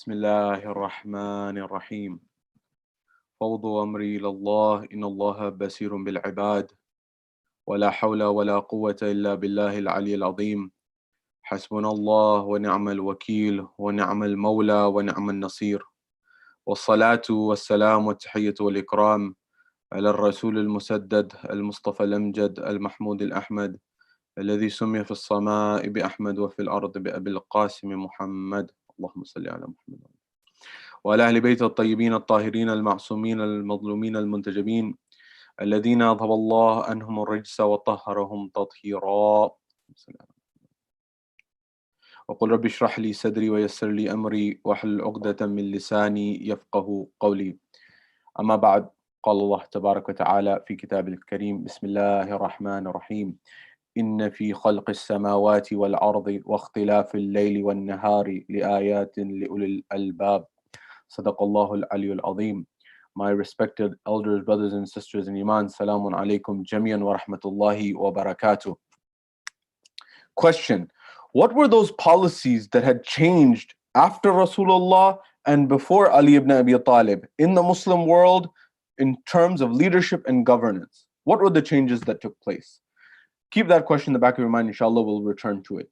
بسم الله الرحمن الرحيم فوضوا أمري إلى الله إن الله بصير بالعباد ولا حول ولا قوة إلا بالله العلي العظيم حسبنا الله ونعم الوكيل ونعم المولى ونعم النصير والصلاة والسلام والتحية والإكرام على الرسول المسدد المصطفى الأمجد المحمود الأحمد الذي سمي في السماء بأحمد وفي الأرض بأبي القاسم محمد اللهم صل على محمد وعلى أهل بيت الطيبين الطاهرين المعصومين المظلومين المنتجبين الذين أذهب الله عنهم الرجس وطهرهم تطهيرا. وقل رب اشرح لي صدري ويسر لي أمري واحلل عقدة من لساني يفقه قولي. أما بعد، قال الله تبارك وتعالى في كتابه الكريم: بسم الله الرحمن الرحيم إن في خلق السماوات والأرض واختلاف الليل والنهار لآيات لأولي الألباب. صدق الله العلي العظيم. My respected elders, brothers and sisters in Iman, Salamun alaikum jamiyan wa rahmatullahi wa barakatuh. Question: what were those policies that had changed after Rasulullah and before Ali ibn Abi Talib in the Muslim world in terms of leadership and governance? What were the changes that took place? Keep that question in the back of your mind, inshallah, we'll return to it.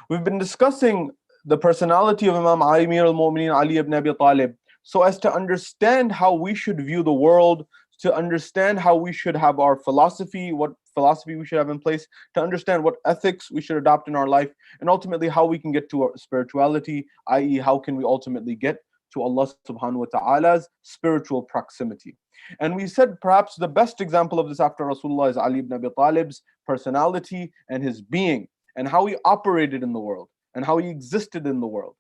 We've been discussing the personality of Imam Amir al-Mu'mineen Ali ibn Abi Talib so as to understand how we should view the world, to understand how we should have our philosophy, what philosophy we should have in place, to understand what ethics we should adopt in our life, and ultimately how we can get to our spirituality, i.e. how can we ultimately get to Allah subhanahu wa ta'ala's spiritual proximity. And we said perhaps the best example of this after Rasulullah is Ali ibn Abi Talib's personality and his being, and how he operated in the world, and how he existed in the world.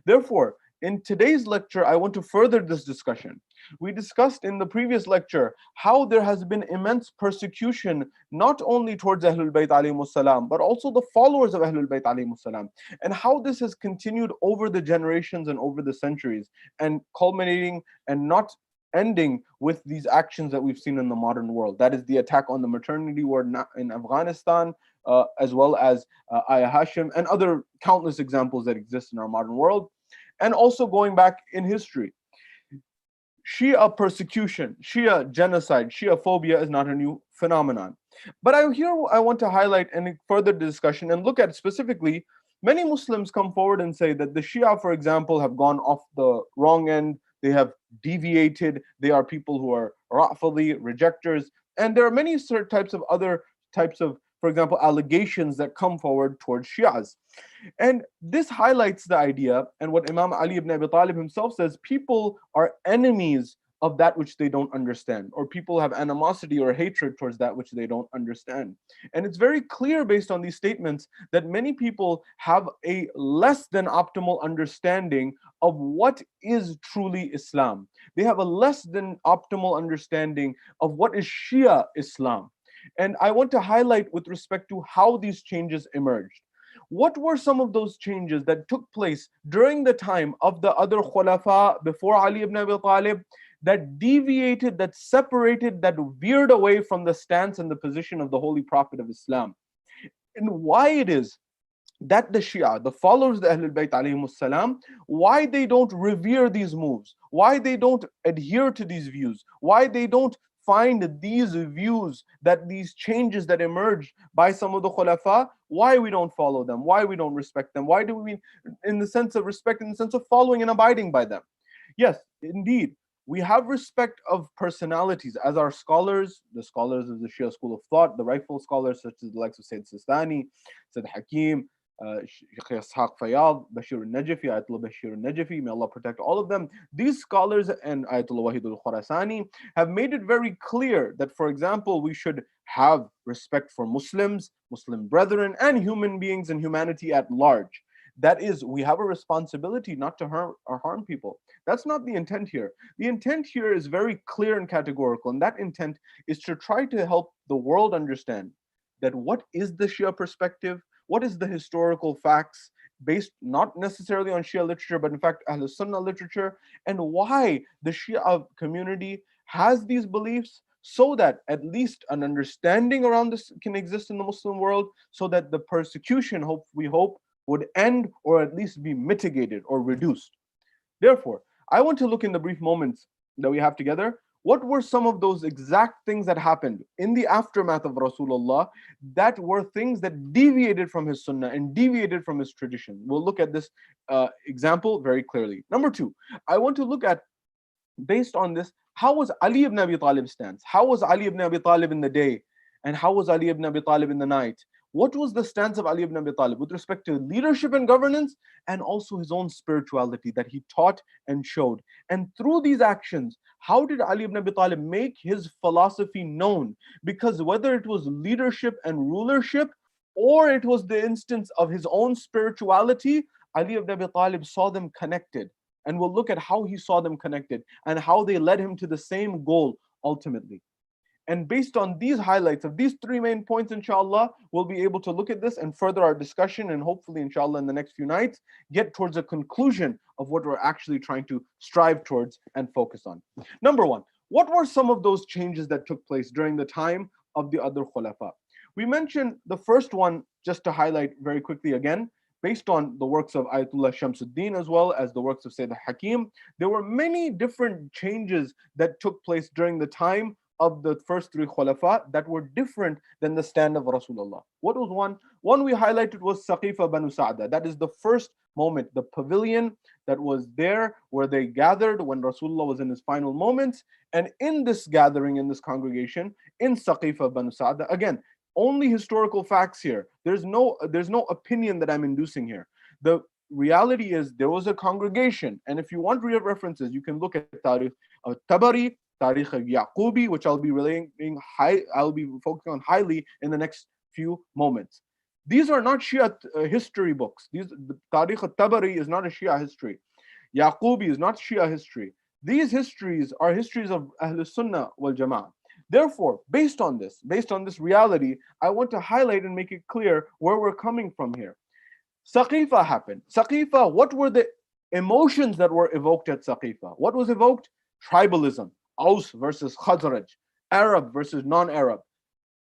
Therefore, in today's lecture, I want to further this discussion. We discussed in the previous lecture how there has been immense persecution, not only towards Ahlul Bayt alayhimus salam, but also the followers of Ahlul Bayt alayhimus salam, and how this has continued over the generations and over the centuries, and culminating and not ending with these actions that we've seen in the modern world. That is the attack on the maternity ward in Afghanistan, as well as Aya Hashim, and other countless examples that exist in our modern world. And also going back in history, Shia persecution, Shia genocide, Shia phobia is not a new phenomenon. But I want to highlight and further discussion and look at specifically, many Muslims come forward and say that the Shia, for example, have gone off the wrong end, they have deviated, they are people who are Rafidi, rejectors, and there are many certain types of other types of, for example, allegations that come forward towards Shias. And this highlights the idea, and what Imam Ali ibn Abi Talib himself says, people are enemies of that which they don't understand, or people have animosity or hatred towards that which they don't understand. And it's very clear based on these statements that many people have a less than optimal understanding of what is truly Islam. They have a less than optimal understanding of what is Shia Islam. And I want to highlight with respect to how these changes emerged. What were some of those changes that took place during the time of the other Khulafa before Ali ibn Abi Talib that deviated, that separated, that veered away from the stance and the position of the Holy Prophet of Islam? And why it is that the Shia, the followers of the Ahlul Bayt alayhimus salam, why they don't revere these moves, why they don't adhere to these views, why they don't find these views, that these changes that emerged by some of the Khulafa, why we don't follow them, why we don't respect them, why do we, in the sense of respect, in the sense of following and abiding by them. Yes, indeed, we have respect of personalities as our scholars, the scholars of the Shia school of thought, the rightful scholars such as the likes of Sayyid Sistani, Sayyid Hakim, Shaykh Ishaq Fayyad, Bashir al-Najafi, Ayatollah Bashir al-Najafi, may Allah protect all of them. These scholars and Ayatollah Wahid al-Khurasani have made it very clear that, for example, we should have respect for Muslims, Muslim brethren, and human beings and humanity at large. That is, we have a responsibility not to harm people. That's not the intent here. The intent here is very clear and categorical, and that intent is to try to help the world understand that what is the Shia perspective, what is the historical facts based not necessarily on Shia literature, but in fact Ahl Sunnah literature, and why the Shia community has these beliefs, so that at least an understanding around this can exist in the Muslim world, so that the persecution, we hope, would end or at least be mitigated or reduced. Therefore, I want to look in the brief moments that we have together. What were some of those exact things that happened in the aftermath of Rasulullah that were things that deviated from his sunnah and deviated from his tradition? We'll look at this example very clearly. Number two, I want to look at, based on this, how was Ali ibn Abi Talib's stance? How was Ali ibn Abi Talib in the day? And how was Ali ibn Abi Talib in the night? What was the stance of Ali ibn Abi Talib with respect to leadership and governance, and also his own spirituality that he taught and showed? And through these actions, how did Ali ibn Abi Talib make his philosophy known? Because whether it was leadership and rulership, or it was the instance of his own spirituality, Ali ibn Abi Talib saw them connected. And we'll look at how he saw them connected and how they led him to the same goal ultimately. And based on these highlights of these three main points, inshallah, we'll be able to look at this and further our discussion, and hopefully, inshallah, in the next few nights, get towards a conclusion of what we're actually trying to strive towards and focus on. Number one, what were some of those changes that took place during the time of the other khulafa? We mentioned the first one, just to highlight very quickly again, based on the works of Ayatollah Shamsuddin as well as the works of Sayyid Hakim, there were many different changes that took place during the time of the first three khulafa that were different than the stand of Rasulullah. What was one? One we highlighted was Saqifa Banu Sa'da. That is the first moment, the pavilion that was there where they gathered when Rasulullah was in his final moments. And in this gathering, in this congregation, in Saqifa Banu Sa'da, again, only historical facts here. There's no opinion that I'm inducing here. The reality is there was a congregation, and if you want real references, you can look at Tarikh Tabari, Tarikh Yaqubi, which I'll be focusing on highly in the next few moments. These are not Shia history books. Tarikh Tabari is not a Shia history. Yaqubi is not Shia history. These histories are histories of Ahl Sunnah wal Jama'ah. Therefore, based on this reality, I want to highlight and make it clear where we're coming from here. Saqifa happened. Saqifa, what were the emotions that were evoked at Saqifa? What was evoked? Tribalism. Aus versus Khazraj. Arab versus non-Arab.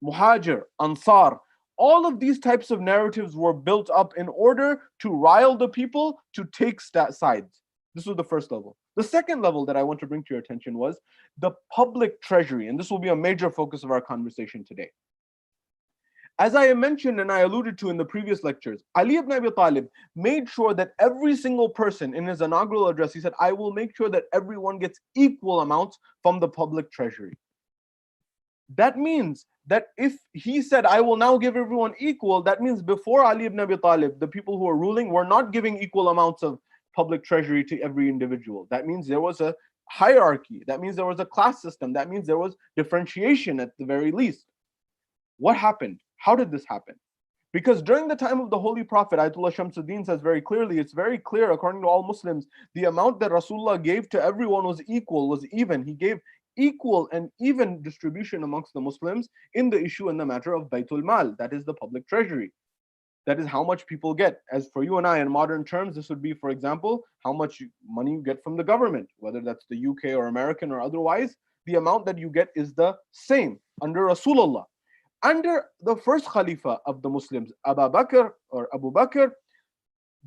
Muhajir, Ansar. All of these types of narratives were built up in order to rile the people to take sides. This was the first level. The second level that I want to bring to your attention was the public treasury, and this will be a major focus of our conversation today. As I mentioned and I alluded to in the previous lectures, Ali ibn Abi Talib made sure that every single person in his inaugural address, he said, I will make sure that everyone gets equal amounts from the public treasury. That means that if he said, I will now give everyone equal, that means before Ali ibn Abi Talib, the people who were ruling were not giving equal amounts of public treasury to every individual. That means there was a hierarchy. That means there was a class system. That means there was differentiation at the very least. What happened? How did this happen? Because during the time of the Holy Prophet, Ayatollah Shamsuddin says very clearly, it's very clear according to all Muslims, the amount that Rasulullah gave to everyone was equal, was even. He gave equal and even distribution amongst the Muslims in the issue and the matter of Baytul Mal, that is the public treasury. That is how much people get. As for you and I, in modern terms, this would be, for example, how much money you get from the government, whether that's the UK or American or otherwise, the amount that you get is the same under Rasulullah. Under the first Khalifa of the Muslims, Abu Bakr,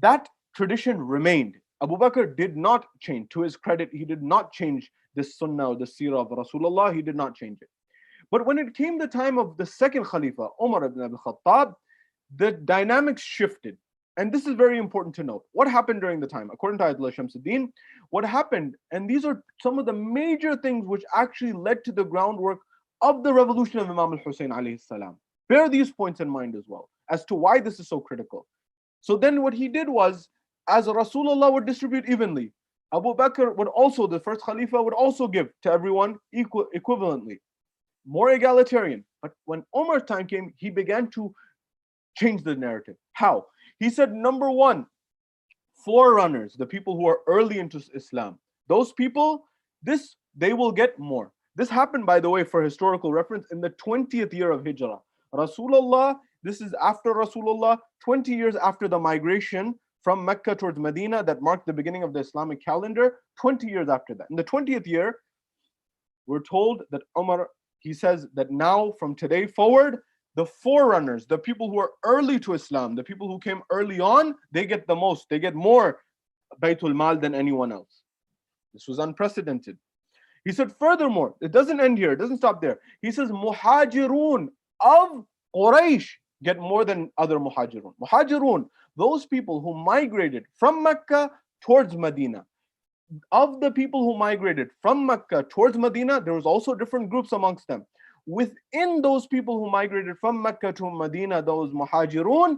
that tradition remained. Abu Bakr did not change. To his credit, he did not change this sunnah or the seerah of Rasulullah. He did not change it. But when it came the time of the second Khalifa, Umar ibn Abi Khattab, the dynamics shifted. And this is very important to note. What happened during the time? According to Ayatollah Shamsuddin, what happened, and these are some of the major things which actually led to the groundwork of the revolution of Imam al-Hussein alayhi salam. Bear these points in mind as well, as to why this is so critical. So then what he did was, as Rasulullah would distribute evenly, Abu Bakr would also, the first Khalifa would also give to everyone equivalently, more egalitarian. But when Umar's time came, he began to change the narrative. How? He said, number one, forerunners, the people who are early into Islam, those people, they will get more. This happened, by the way, for historical reference, in the 20th year of Hijrah. Rasulullah, this is after Rasulullah, 20 years after the migration from Mecca towards Medina that marked the beginning of the Islamic calendar, 20 years after that. In the 20th year, we're told that Umar, he says that now from today forward, the forerunners, the people who are early to Islam, the people who came early on, they get the most, they get more Baytul Mal than anyone else. This was unprecedented. He said, furthermore, it doesn't end here, it doesn't stop there. He says, Muhajirun of Quraysh get more than other Muhajirun. Muhajirun, those people who migrated from Mecca towards Medina. Of the people who migrated from Mecca towards Medina, there was also different groups amongst them. Within those people who migrated from Mecca to Medina, those Muhajirun,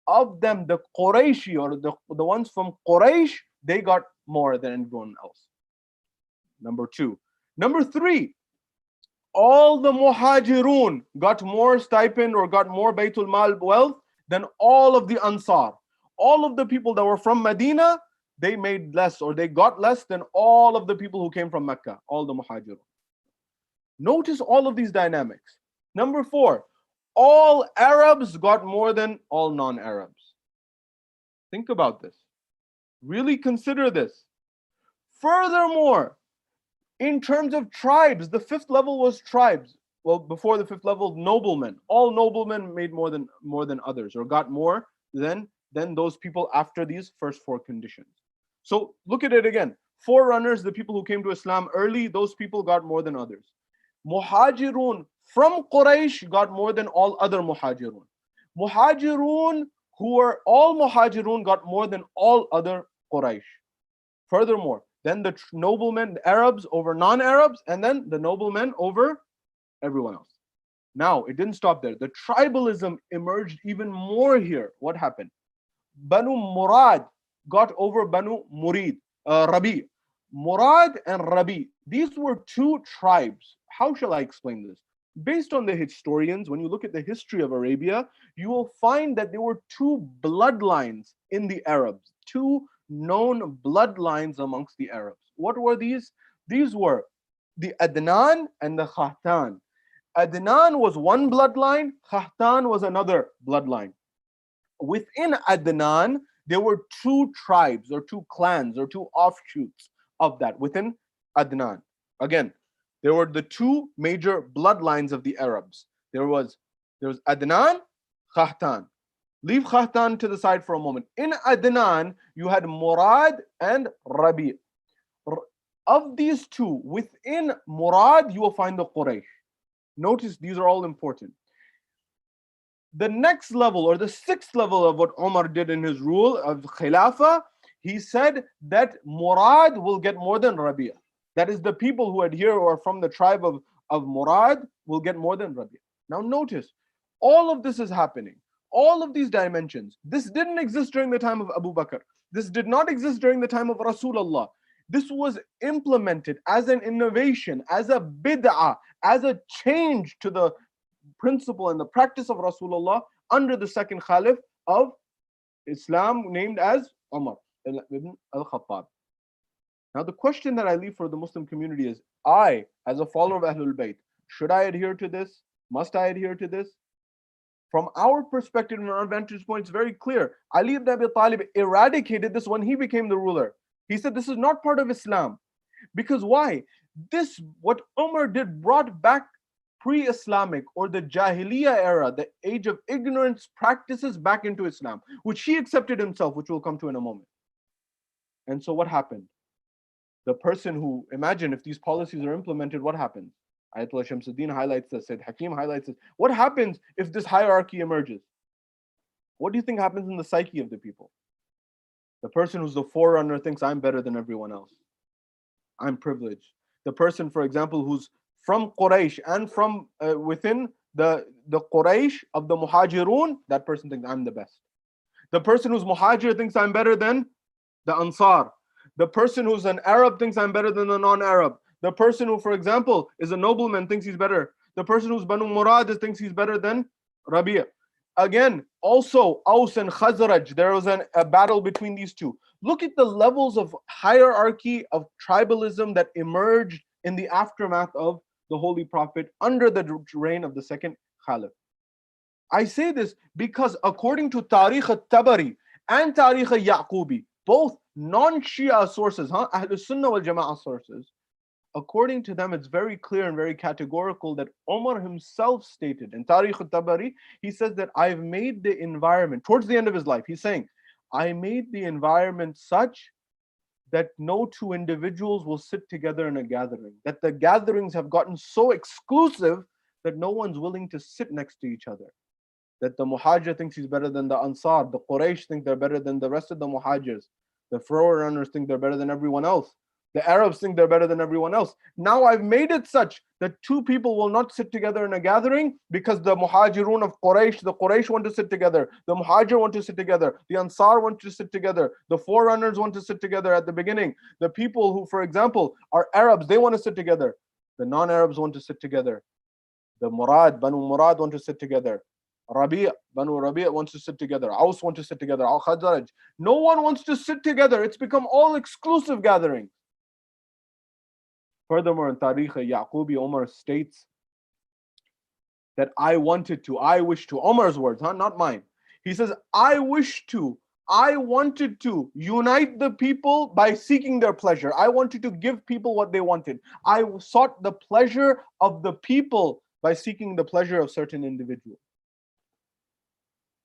of them, the Qurayshi, or the ones from Quraysh, they got more than everyone else. Number two. Number three, all the Muhajirun got more stipend or got more Baytul Mal wealth than all of the Ansar. All of the people that were from Medina, they made less or they got less than all of the people who came from Mecca, all the Muhajirun. Notice all of these dynamics. Number four, all Arabs got more than all non-Arabs. Think about this. Really consider this. Furthermore, in terms of tribes, the fifth level was tribes. Well, before the fifth level, noblemen. All noblemen made more than others, or got more than those people after these first four conditions. So look at it again. Forerunners, the people who came to Islam early, those people got more than others. Muhajirun from Quraysh got more than all other Muhajirun. Muhajirun, who were all Muhajirun, got more than all other Quraysh. Furthermore, then the noblemen, the Arabs over non-Arabs, and then the noblemen over everyone else. Now, it didn't stop there. The tribalism emerged even more here. What happened? Banu Murad got over Banu Rabi. Murad and Rabi, these were two tribes. How shall I explain this? Based on the historians, when you look at the history of Arabia, you will find that there were two bloodlines in the Arabs, two known bloodlines amongst the Arabs. What were these? These were the Adnan and the Khahtan. Adnan was one bloodline, Khahtan was another bloodline. Within Adnan, there were two tribes or two clans or two offshoots of that within Adnan. Again, there were the two major bloodlines of the Arabs. There was Adnan, Khahtan. Leave Khahtan to the side for a moment. In Adnan, you had Murad and Rabi. Of these two, within Murad, you will find the Quraysh. Notice these are all important. The next level, or the sixth level of what Umar did in his rule of Khilafah, he said that Murad will get more than Rabi'. That is, the people who adhere or are from the tribe of Murad will get more than Rabi'. Now notice, all of this is happening. All of these dimensions. This didn't exist during the time of Abu Bakr. This did not exist during the time of Rasulullah. This was implemented as an innovation, as a bid'ah, as a change to the principle and the practice of Rasulullah under the second Caliph of Islam, named as Umar ibn al-Khattab. Now the question that I leave for the Muslim community is, I, as a follower of Ahlul Bayt, should I adhere to this? Must I adhere to this? From our perspective and our vantage point, it's very clear. Ali ibn Abi Talib eradicated this when he became the ruler. He said this is not part of Islam. Because why? This, what Umar did, brought back pre-Islamic or the Jahiliyyah era, the age of ignorance practices back into Islam, which he accepted himself, which we'll come to in a moment. And so what happened? The person who, imagine if these policies are implemented, what happens? Ayatollah Shamsuddin highlights this, Sayyid Hakim highlights this. What happens if this hierarchy emerges? What do you think happens in the psyche of the people? The person who's the forerunner thinks, I'm better than everyone else. I'm privileged. The person, for example, who's from Quraysh and from within the Quraysh of the Muhajirun, that person thinks, I'm the best. The person who's Muhajir thinks, I'm better than the Ansar. The person who's an Arab thinks, I'm better than the non-Arab. The person who, for example, is a nobleman thinks he's better. The person who's Banu Murad thinks he's better than Rabi'. Again, also Aus and Khazraj, there was a battle between these two. Look at the levels of hierarchy of tribalism that emerged in the aftermath of the Holy Prophet under the reign of the second Caliph. I say this because according to Tarikh al-Tabari and Tarikh al-Yaqubi, both non-Shia sources, Ahlul Sunnah wal Jama'ah sources, according to them, it's very clear and very categorical that Umar himself stated in Tarikh al-Tabari, he says that I've made the environment, towards the end of his life, he's saying, I made the environment such that no two individuals will sit together in a gathering, that the gatherings have gotten so exclusive that no one's willing to sit next to each other. That the Muhajir thinks he's better than the Ansar, the Quraysh think they're better than the rest of the Muhajirs, the forerunners think they're better than everyone else, the Arabs think they're better than everyone else. Now I've made it such that two people will not sit together in a gathering because the Muhajirun of Quraysh, the Quraysh want to sit together, the Muhajir want to sit together, the Ansar want to sit together, the forerunners want to sit together at the beginning. The people who, for example, are Arabs, they want to sit together. The non-Arabs want to sit together. The Banu Murad want to sit together. Banu Rabi' wants to sit together. Aus want to sit together. Al Khazraj. No one wants to sit together. It's become all exclusive gatherings. Furthermore, in Tariq Yaqubi, Umar states that I wish to, Umar's words, not mine. He says, I wanted to unite the people by seeking their pleasure. I wanted to give people what they wanted. I sought the pleasure of the people by seeking the pleasure of certain individuals.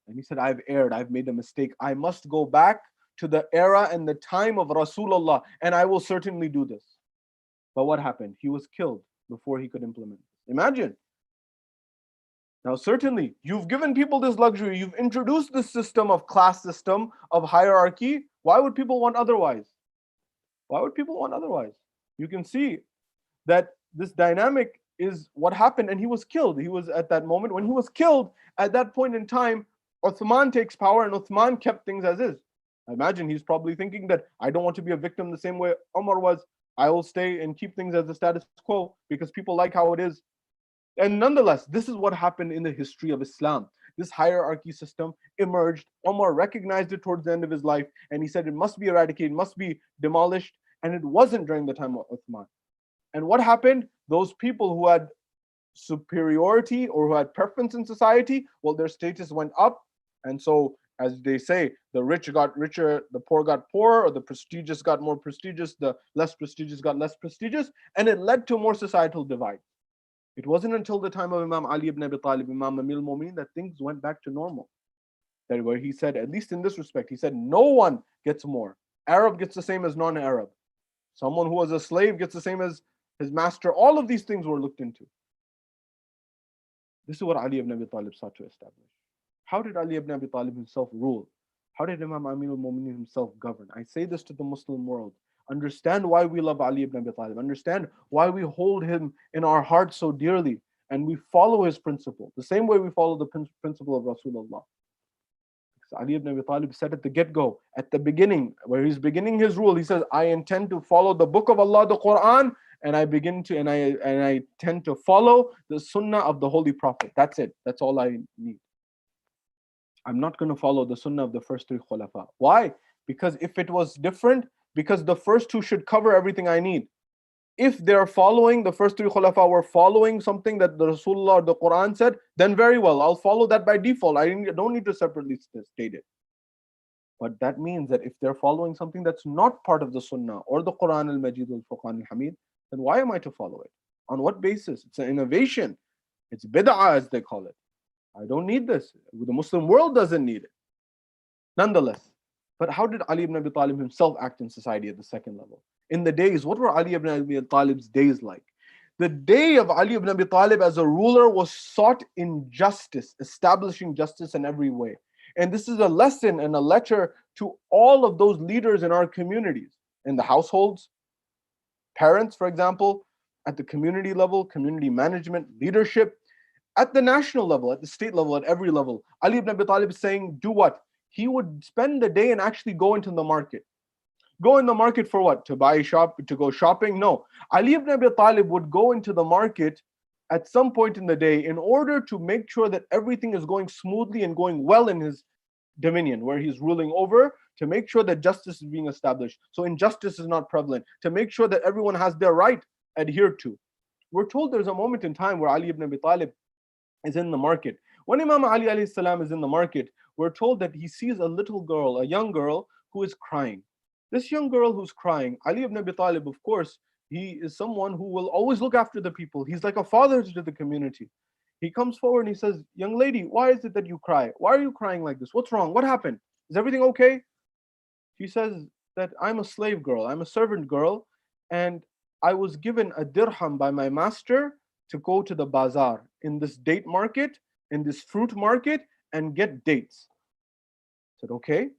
And he said, I've erred, I've made a mistake. I must go back to the era and the time of Rasulullah, and I will certainly do this. But what happened? He was killed before he could implement it. Imagine. Now, certainly, you've given people this luxury. You've introduced this system of class system, of hierarchy. Why would people want otherwise? Why would people want otherwise? You can see that this dynamic is what happened, and he was killed. He was at that moment, when he was killed, at that point in time, Uthman takes power, and Uthman kept things as is. I imagine he's probably thinking that I don't want to be a victim the same way Umar was. I will stay and keep things as the status quo because people like how it is. And nonetheless, this is what happened in the history of Islam. This hierarchy system emerged. Umar recognized it towards the end of his life, and he said it must be eradicated, must be demolished, and it wasn't during the time of Uthman. And what happened? Those people who had superiority or who had preference in society, well, their status went up. And so, as they say, the rich got richer, the poor got poorer, or the prestigious got more prestigious, the less prestigious got less prestigious, and it led to more societal divide. It wasn't until the time of Imam Ali ibn Abi Talib, Imam Amir al-Mu'mineen, that things went back to normal. That where he said, at least in this respect, he said, no one gets more. Arab gets the same as non-Arab. Someone who was a slave gets the same as his master. All of these things were looked into. This is what Ali ibn Abi Talib sought to establish. How did Ali ibn Abi Talib himself rule? How did Imam Amir al-Mu'mineen himself govern? I say this to the Muslim world. Understand why we love Ali ibn Abi Talib. Understand why we hold him in our hearts so dearly, and we follow his principle, the same way we follow the principle of Rasulullah. Because Ali ibn Abi Talib said at the get-go, at the beginning, where he's beginning his rule, he says, I intend to follow the book of Allah, the Quran, and I tend to follow the sunnah of the Holy Prophet. That's it. That's all I need. I'm not going to follow the sunnah of the first three khulafa. Why? Because if it was different, because the first two should cover everything I need. If they're following, the first three khulafa were following something that the Rasulullah or the Quran said, then very well, I'll follow that by default. I don't need to separately state it. But that means that if they're following something that's not part of the sunnah or the Quran al-Majid al-Furqan al-Hamid, then why am I to follow it? On what basis? It's an innovation. It's bid'ah, as they call it. I don't need this. The Muslim world doesn't need it. Nonetheless, but how did Ali ibn Abi Talib himself act in society at the second level? In the days, what were Ali ibn Abi Talib's days like? The day of Ali ibn Abi Talib as a ruler was sought in justice, establishing justice in every way. And this is a lesson and a lecture to all of those leaders in our communities, in the households, parents, for example, at the community level, community management, leadership, at the national level, at the state level, at every level. Ali ibn Abi Talib is saying, do what? He would spend the day and actually go into the market. Go in the market for what? To go shopping? No. Ali ibn Abi Talib would go into the market at some point in the day in order to make sure that everything is going smoothly and going well in his dominion, where he's ruling over, to make sure that justice is being established. So injustice is not prevalent. To make sure that everyone has their right adhered to. We're told there's a moment in time where Ali ibn Abi Talib is in the market. When Imam Ali alayhi salam is in the market, we're told that he sees a little girl, a young girl, who is crying. This young girl who's crying, Ali ibn Abi Talib, of course, he is someone who will always look after the people. He's like a father to the community. He comes forward and he says, young lady, why is it that you cry? Why are you crying like this? What's wrong? What happened? Is everything okay? She says, that I'm a slave girl, I'm a servant girl, and I was given a dirham by my master to go to the bazaar in this date market, in this fruit market, and get dates. I said, okay.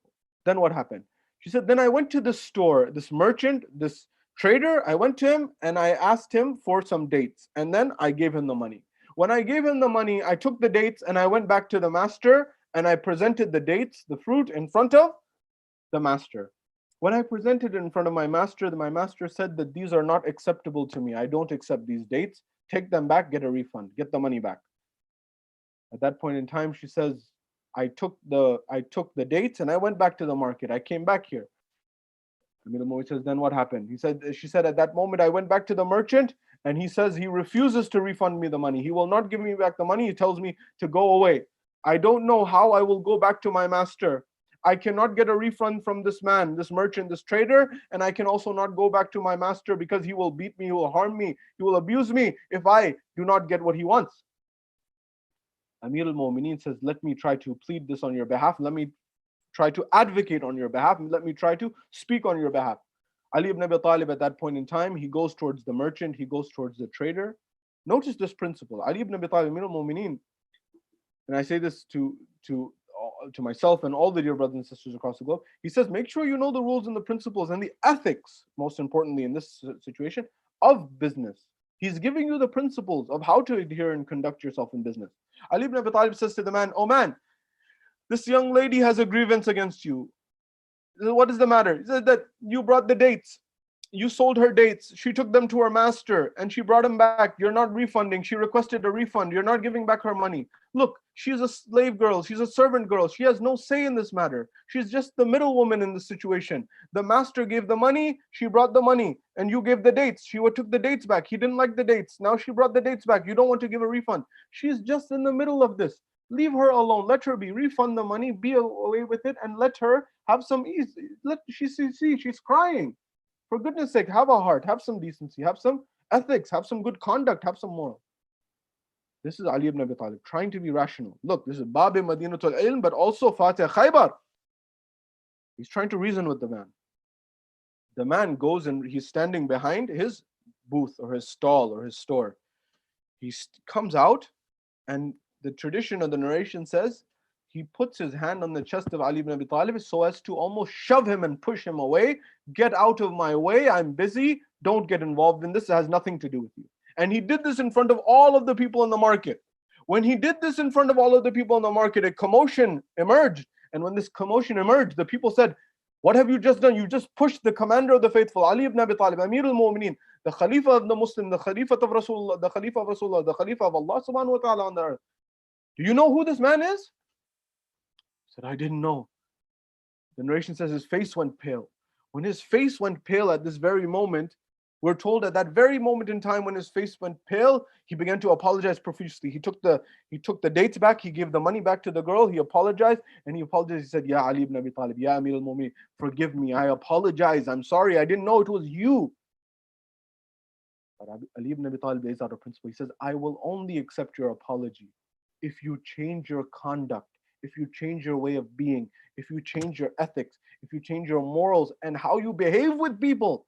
Then what happened? She said, then I went to this store, this merchant, this trader. I went to him and I asked him for some dates. And then I gave him the money. When I gave him the money, I took the dates and I went back to the master and I presented the dates, the fruit, in front of the master. When I presented it in front of my master said that these are not acceptable to me. I don't accept these dates. Take them back, get a refund, get the money back. At that point in time, she says, I took the dates and I went back to the market. I came back here. Amir al says, then what happened? She said, at that moment I went back to the merchant and he says he refuses to refund me the money. He will not give me back the money. He tells me to go away. I don't know how I will go back to my master. I cannot get a refund from this man, this merchant, this trader, and I can also not go back to my master because he will beat me, he will harm me, he will abuse me if I do not get what he wants. Amir al-Mu'mineen says, let me try to plead this on your behalf. Let me try to advocate on your behalf. Let me try to speak on your behalf. Ali ibn Abi Talib at that point in time, he goes towards the merchant, he goes towards the trader. Notice this principle. Ali ibn Abi Talib, Amir al-Mu'mineen, and I say this to myself and all the dear brothers and sisters across the globe, he says, make sure you know the rules and the principles and the ethics, most importantly in this situation, of business. He's giving you the principles of how to adhere and conduct yourself in business. Ali ibn Abi Talib says to the man, oh man, this young lady has a grievance against you. What is the matter? He said that you brought the dates. You sold her dates. She took them to her master and she brought them back. You're not refunding. She requested a refund. You're not giving back her money. Look, she's a slave girl. She's a servant girl. She has no say in this matter. She's just the middle woman in this situation. The master gave the money. She brought the money and you gave the dates. She took the dates back. He didn't like the dates. Now she brought the dates back. You don't want to give a refund. She's just in the middle of this. Leave her alone. Let her be. Refund the money. Be away with it and let her have some ease. She's crying. For goodness sake, have a heart, have some decency, have some ethics, have some good conduct, have some moral. This is Ali ibn Abi Talib trying to be rational. Look, this is Bab Madinatul Ilm, but also Fatih Khaybar. He's trying to reason with the man. The man goes and he's standing behind his booth or his stall or his store. He comes out, and the tradition of the narration says he puts his hand on the chest of Ali ibn Abi Talib so as to almost shove him and push him away. Get out of my way, I'm busy, don't get involved in this, it has nothing to do with you. And he did this in front of all of the people in the market. When he did this in front of all of the people in the market, a commotion emerged. And when this commotion emerged, the people said, what have you just done? You just pushed the commander of the faithful, Ali ibn Abi Talib, Amir al-Mu'mineen, the Khalifa of the Muslim, the Khalifa of Rasulullah, the Khalifa of Rasulullah, the Khalifa of Allah subhanahu wa ta'ala on the earth. Do you know who this man is? He said, I didn't know. The narration says his face went pale. When his face went pale at this very moment, we're told at that very moment in time when his face went pale, he began to apologize profusely. He took the dates back, he gave the money back to the girl, he apologized, and he apologized. He said, Ya Ali ibn Abi Talib, Ya Amir al-Mu'mineen, forgive me, I apologize, I'm sorry, I didn't know it was you. But Ali ibn Abi Talib lays out a principle. He says, I will only accept your apology if you change your conduct, if you change your way of being, if you change your ethics, if you change your morals and how you behave with people.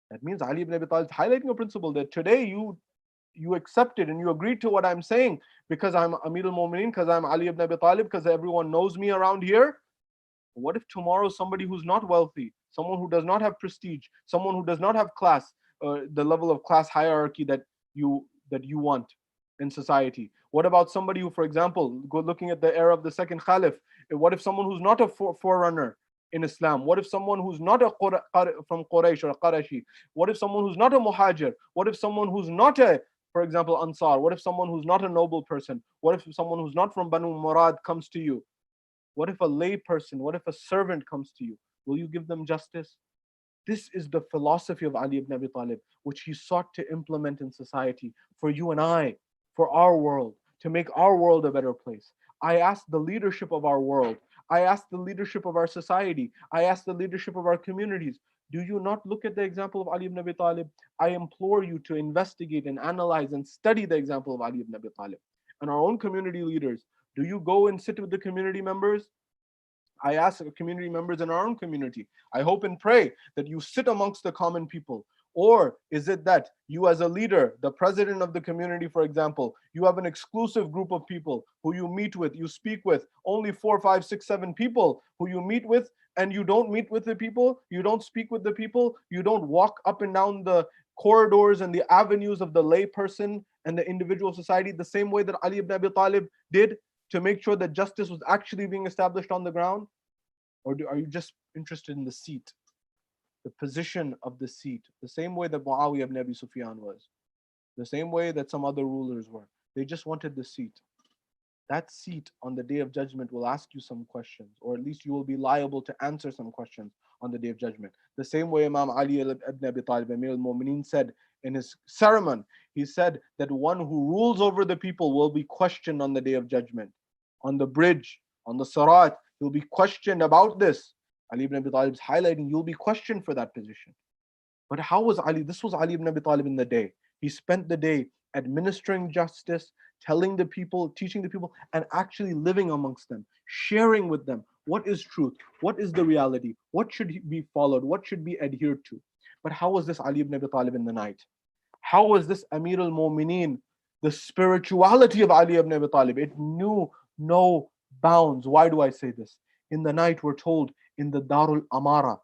That means Ali ibn Abi Talib is highlighting a principle that today you accepted and you agreed to what I'm saying because I'm Amir al-Mu'mineen, because I'm Ali ibn Abi Talib, because everyone knows me around here. What if tomorrow somebody who's not wealthy, someone who does not have prestige, someone who does not have class, the level of class hierarchy that you want in society? What about somebody who, for example, go looking at the era of the second Caliph, what if someone who's not a forerunner in Islam? What if someone who's not from Quraysh or Qarashi? What if someone who's not a Muhajir? What if someone who's not a, for example, Ansar? What if someone who's not a noble person? What if someone who's not from Banu Murad comes to you? What if a lay person, what if a servant comes to you? Will you give them justice? This is the philosophy of Ali ibn Abi Talib, which he sought to implement in society for you and I, for our world, to make our world a better place. I ask the leadership of our world, I ask the leadership of our society, I ask the leadership of our communities, do you not look at the example of Ali ibn Abi Talib? I implore you to investigate and analyze and study the example of Ali ibn Abi Talib. And our own community leaders, do you go and sit with the community members? I ask community members in our own community, I hope and pray that you sit amongst the common people. Or is it that you, as a leader, the president of the community, for example, you have an exclusive group of people who you meet with, you speak with, only 4, 5, 6, 7 people who you meet with, and you don't meet with the people, you don't speak with the people, you don't walk up and down the corridors and the avenues of the lay person and the individual society the same way that Ali ibn Abi Talib did to make sure that justice was actually being established on the ground? Or are you just interested in the seat, the position of the seat, the same way that Muawiyah ibn Abi Sufyan was, the same way that some other rulers were? They just wanted the seat. That seat on the day of judgment will ask you some questions, or at least you will be liable to answer some questions on the day of judgment. The same way Imam Ali ibn Abi Talib, Amir al-Mu'mineen, said in his sermon, he said that one who rules over the people will be questioned on the day of judgment. On the bridge, on the Sirat, he'll be questioned about this. Ali ibn Abi Talib is highlighting, you'll be questioned for that position. But how was Ali? This was Ali ibn Abi Talib in the day. He spent the day administering justice, telling the people, teaching the people, and actually living amongst them, sharing with them what is truth, what is the reality, what should be followed, what should be adhered to. But how was this Ali ibn Abi Talib in the night? How was this Amir al-Mu'mineen? The spirituality of Ali ibn Abi Talib, it knew no bounds. Why do I say this? In the night, we're told in the Darul Amara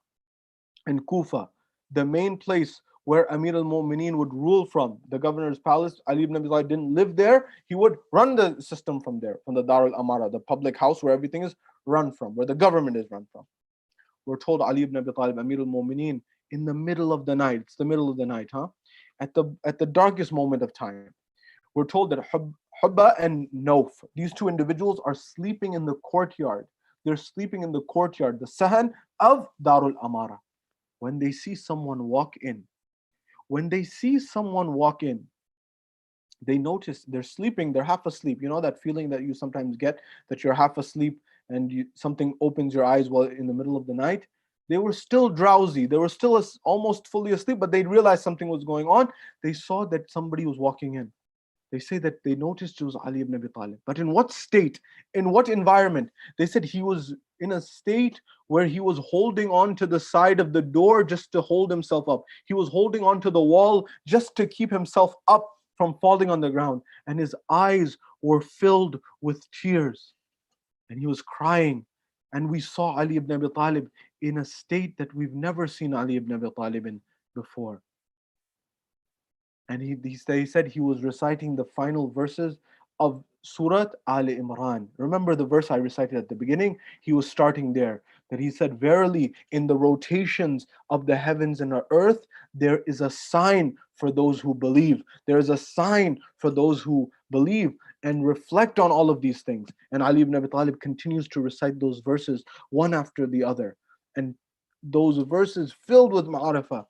in Kufa, the main place where Amir al-Mu'mineen would rule from, the governor's palace. Ali ibn Abi Talib didn't live there. He would run the system from there, from the Dar al-Amara, the public house where everything is run from, where the government is run from. We're told Ali ibn Abi Talib, Amir al-Mu'mineen, in the middle of the night, it's the middle of the night, at the darkest moment of time, we're told that Hubba and Nauf, these two individuals, are sleeping in the courtyard. They're sleeping in the courtyard, the Sahan of Darul Amara. When they see someone walk in, when they see someone walk in, they notice they're sleeping, they're half asleep. You know that feeling that you sometimes get that you're half asleep and something opens your eyes while in the middle of the night? They were still drowsy. They were still almost fully asleep, but they realized something was going on. They saw that somebody was walking in. They say that they noticed it was Ali ibn Abi Talib. But in what state? In what environment? They said he was in a state where he was holding on to the side of the door just to hold himself up. He was holding on to the wall just to keep himself up from falling on the ground. And his eyes were filled with tears. And he was crying. And we saw Ali ibn Abi Talib in a state that we've never seen Ali ibn Abi Talib in before. And they said he was reciting the final verses of Surat Al Imran. Remember the verse I recited at the beginning? He was starting there. That he said, verily, in the rotations of the heavens and the earth, there is a sign for those who believe. There is a sign for those who believe and reflect on all of these things. And Ali ibn Abi Talib continues to recite those verses one after the other. And those verses filled with ma'arifah,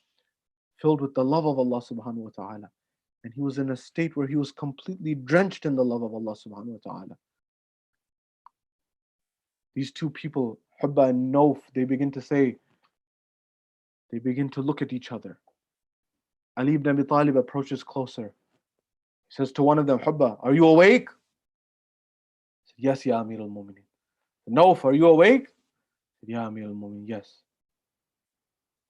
filled with the love of Allah subhanahu wa ta'ala. And he was in a state where he was completely drenched in the love of Allah subhanahu wa ta'ala. These two people, Hubba and Nauf, they begin to look at each other. Ali ibn Abi Talib approaches closer. He says to one of them, Hubba, are you awake? He said, yes, Ya Amir al-Mu'mineen. Nauf, are you awake? He said, Ya Amir al-Mu'mineen, yes.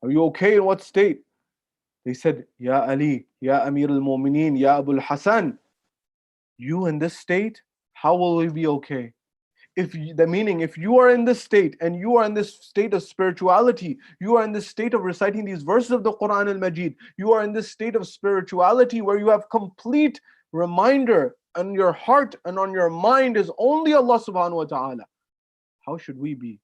Are you okay? In what state? They said, Ya Ali, Ya Amir al-Mu'mineen, Ya Abu al-Hasan, you in this state, how will we be okay? If you are in this state and you are in this state of spirituality, you are in this state of reciting these verses of the Quran al-Majid, you are in this state of spirituality where you have complete reminder and your heart and on your mind is only Allah subhanahu wa ta'ala. How should we be?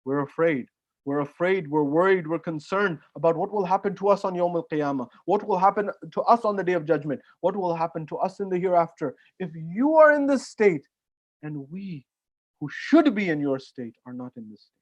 We're afraid. We're afraid, we're worried, we're concerned about what will happen to us on Yawm al-Qiyamah, what will happen to us on the Day of Judgment, what will happen to us in the hereafter. If you are in this state and we who should be in your state are not in this state.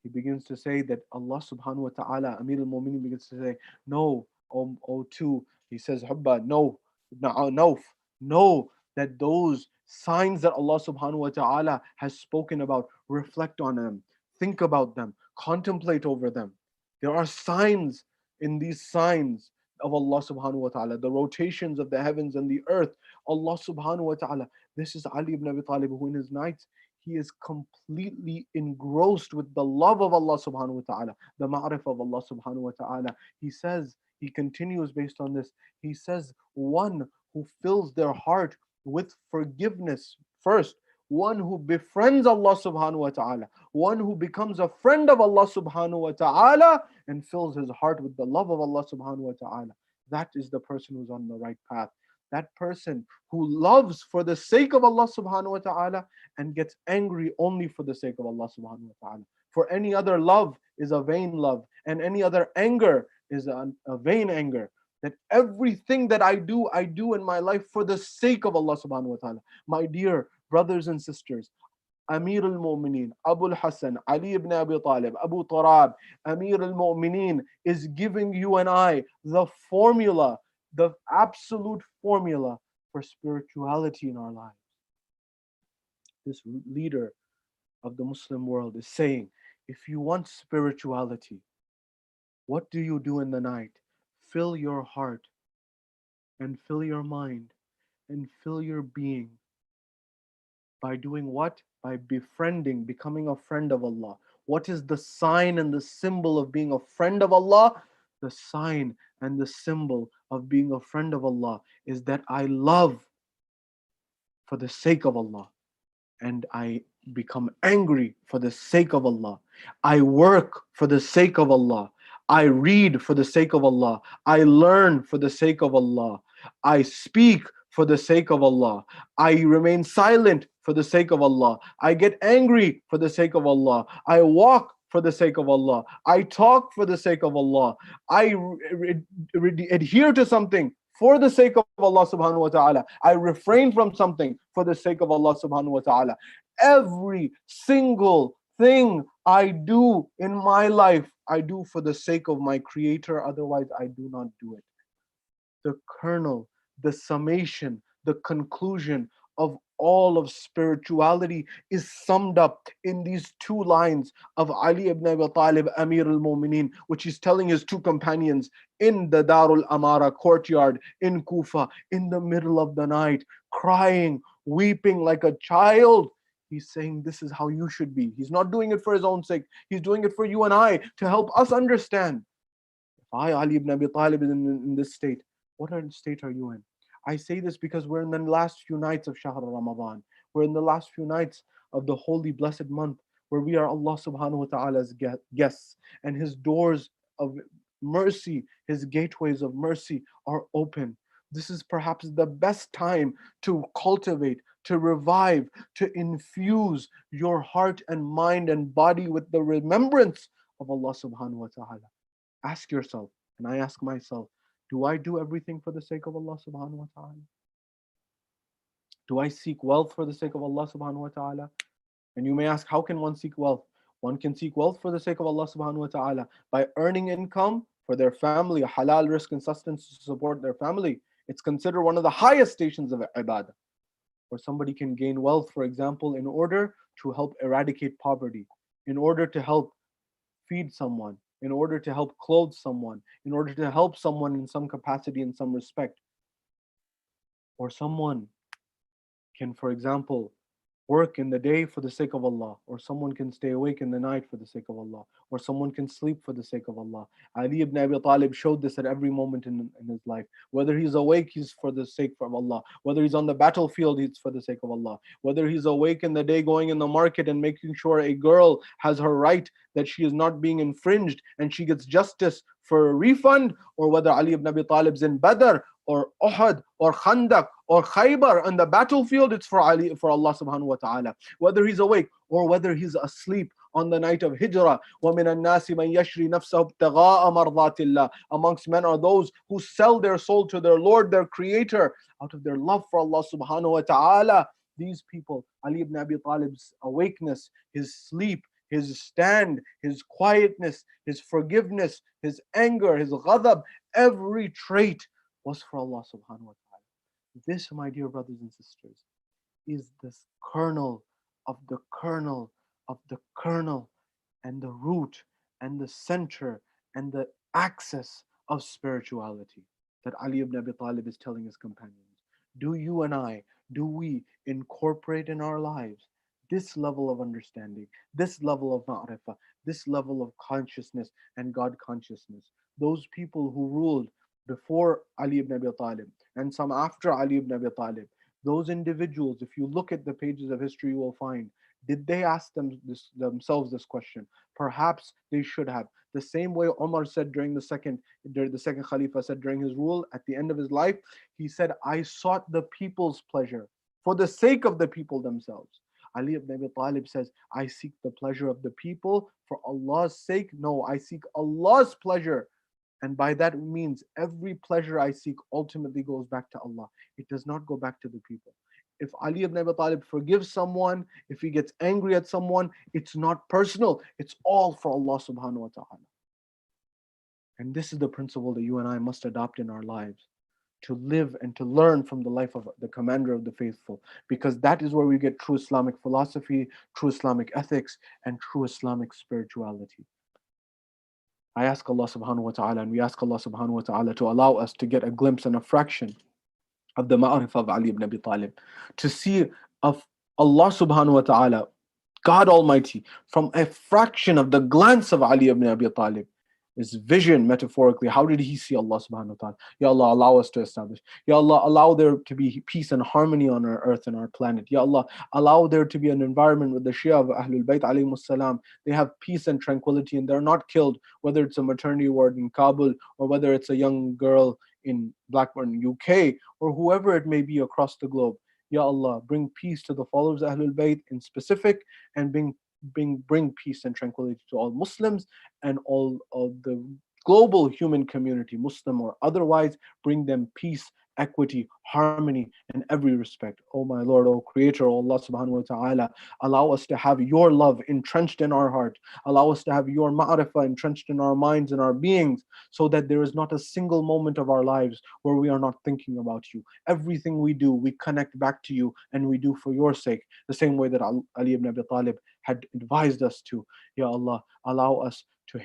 He begins to say that Allah subhanahu wa ta'ala, Amir al-Mu'mineen begins to say, no, O two, he says, Hubba, no, Nauf, know that those signs that Allah subhanahu wa ta'ala has spoken about, reflect on them, think about them, contemplate over them. There are signs in these signs of Allah subhanahu wa ta'ala, the rotations of the heavens and the earth. Allah subhanahu wa ta'ala, this is Ali ibn Abi Talib who in his nights, he is completely engrossed with the love of Allah subhanahu wa ta'ala, the ma'rifah of Allah subhanahu wa ta'ala. He says, he continues based on this, he says, one who fills their heart with forgiveness first, one who befriends Allah subhanahu wa ta'ala, one who becomes a friend of Allah subhanahu wa ta'ala and fills his heart with the love of Allah subhanahu wa ta'ala. That is the person who's on the right path. That person who loves for the sake of Allah subhanahu wa ta'ala and gets angry only for the sake of Allah subhanahu wa ta'ala. For any other love is a vain love, and any other anger is a vain anger. That everything that I do in my life for the sake of Allah subhanahu wa ta'ala. My dear brothers and sisters, Amir al-Mu'mineen, Abu al-Hasan, Ali ibn Abi Talib, Abu Turab, Amir al-Mu'mineen is giving you and I the formula, the absolute formula for spirituality in our lives. This leader of the Muslim world is saying, if you want spirituality, what do you do in the night? Fill your heart and fill your mind and fill your being by doing what? By befriending, becoming a friend of Allah. What is the sign and the symbol of being a friend of Allah? The sign and the symbol of being a friend of Allah is that I love for the sake of Allah and I become angry for the sake of Allah. I work for the sake of Allah. I read for the sake of Allah. I learn for the sake of Allah. I speak for the sake of Allah. I remain silent for the sake of Allah. I get angry for the sake of Allah. I walk for the sake of Allah. I talk for the sake of Allah. I adhere to something for the sake of Allah subhanahu wa ta'ala. I refrain from something for the sake of Allah subhanahu wa ta'ala. Every single thing I do in my life, I do for the sake of my Creator, otherwise I do not do it. The kernel, the summation, the conclusion of all of spirituality is summed up in these two lines of Ali ibn Abi Talib, Amir al-Mu'mineen, which he's telling his two companions in the Darul Amara courtyard in Kufa, in the middle of the night, crying, weeping like a child. He's saying this is how you should be. He's not doing it for his own sake. He's doing it for you and I to help us understand. If I, Ali ibn Abi Talib, is in this state, what state are you in? I say this because we're in the last few nights of Shahr Ramadan. We're in the last few nights of the holy blessed month where we are Allah subhanahu wa ta'ala's guests and his doors of mercy, his gateways of mercy are open. This is perhaps the best time to cultivate, to revive, to infuse your heart and mind and body with the remembrance of Allah subhanahu wa ta'ala. Ask yourself, and I ask myself, do I do everything for the sake of Allah subhanahu wa ta'ala? Do I seek wealth for the sake of Allah subhanahu wa ta'ala? And you may ask, how can one seek wealth? One can seek wealth for the sake of Allah subhanahu wa ta'ala by earning income for their family, a halal risk and sustenance to support their family. It's considered one of the highest stations of ibadah. Or somebody can gain wealth, for example, in order to help eradicate poverty, in order to help feed someone, in order to help clothe someone, in order to help someone in some capacity, in some respect. Or someone can, for example, work in the day for the sake of Allah, or someone can stay awake in the night for the sake of Allah, or someone can sleep for the sake of Allah. Ali ibn Abi Talib showed this at every moment in his life. Whether he's awake, he's for the sake of Allah. Whether he's on the battlefield, he's for the sake of Allah. Whether he's awake in the day going in the market and making sure a girl has her right, that she is not being infringed and she gets justice for a refund, or whether Ali ibn Abi Talib's in Badr or Uhud or Khandaq or Khaybar on the battlefield, it's for Ali, for Allah subhanahu wa ta'ala. Whether he's awake or whether he's asleep on the night of Hijrah. وَمِنَ النَّاسِ مَنْ يَشْرِي نَفْسَهُ ابْتِغَاءَ مَرْضَاتِ اللَّهِ. Amongst men are those who sell their soul to their Lord, their Creator, out of their love for Allah subhanahu wa ta'ala. These people, Ali ibn Abi Talib's awakeness, his sleep, his stand, his quietness, his forgiveness, his anger, his ghadab, every trait was for Allah subhanahu wa ta'ala. This, my dear brothers and sisters, is the kernel of the kernel of the kernel and the root and the center and the axis of spirituality that Ali ibn Abi Talib is telling his companions. Do you and I, do we incorporate in our lives This level of understanding, this level of ma'rifah, this level of consciousness and God consciousness. Those people who ruled before Ali ibn Abi Talib and some after Ali ibn Abi Talib, those individuals, if you look at the pages of history, you will find, did they ask themselves this question? Perhaps they should have. The same way Omar said during the second Khalifa said during his rule at the end of his life, he said, I sought the people's pleasure for the sake of the people themselves. Ali ibn Abi Talib says, I seek the pleasure of the people for Allah's sake. No, I seek Allah's pleasure. And by that means, every pleasure I seek ultimately goes back to Allah. It does not go back to the people. If Ali ibn Abi Talib forgives someone, if he gets angry at someone, it's not personal. It's all for Allah subhanahu wa ta'ala. And this is the principle that you and I must adopt in our lives, to live and to learn from the life of the commander of the faithful, because that is where we get true Islamic philosophy, true Islamic ethics, and true Islamic spirituality. I ask Allah subhanahu wa ta'ala, and we ask Allah subhanahu wa ta'ala to allow us to get a glimpse and a fraction of the ma'rifah of Ali ibn Abi Talib, to see of Allah subhanahu wa ta'ala, God Almighty, from a fraction of the glance of Ali ibn Abi Talib, his vision metaphorically. How did he see Allah subhanahu wa ta'ala? Ya Allah, allow us to establish. Ya Allah, allow there to be peace and harmony on our earth and our planet. Ya Allah, allow there to be an environment with the Shia of Ahlul Bayt alayhimus salam. They have peace and tranquility and they're not killed, whether it's a maternity ward in Kabul or whether it's a young girl in Blackburn, UK, or whoever it may be across the globe. Ya Allah, bring peace to the followers of Ahlul Bayt in specific, and bring peace and tranquility to all Muslims and all of the global human community, Muslim or otherwise. Bring them peace, equity, harmony in every respect. Oh my Lord, oh Creator, oh Allah subhanahu wa ta'ala, allow us to have your love entrenched in our heart. Allow us to have your ma'rifah entrenched in our minds and our beings, so that there is not a single moment of our lives where we are not thinking about you. Everything we do, we connect back to you and we do for your sake, the same way that Ali ibn Abi Talib had advised us to. Ya Allah, allow us to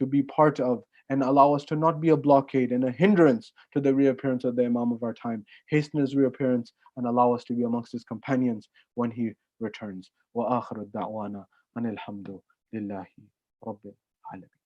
be part of, and allow us to not be a blockade and a hindrance to the reappearance of the Imam of our time. Hasten his reappearance and allow us to be amongst his companions when he returns. Wa akhiru da'wana anil hamdu lillahi rabbil alamin.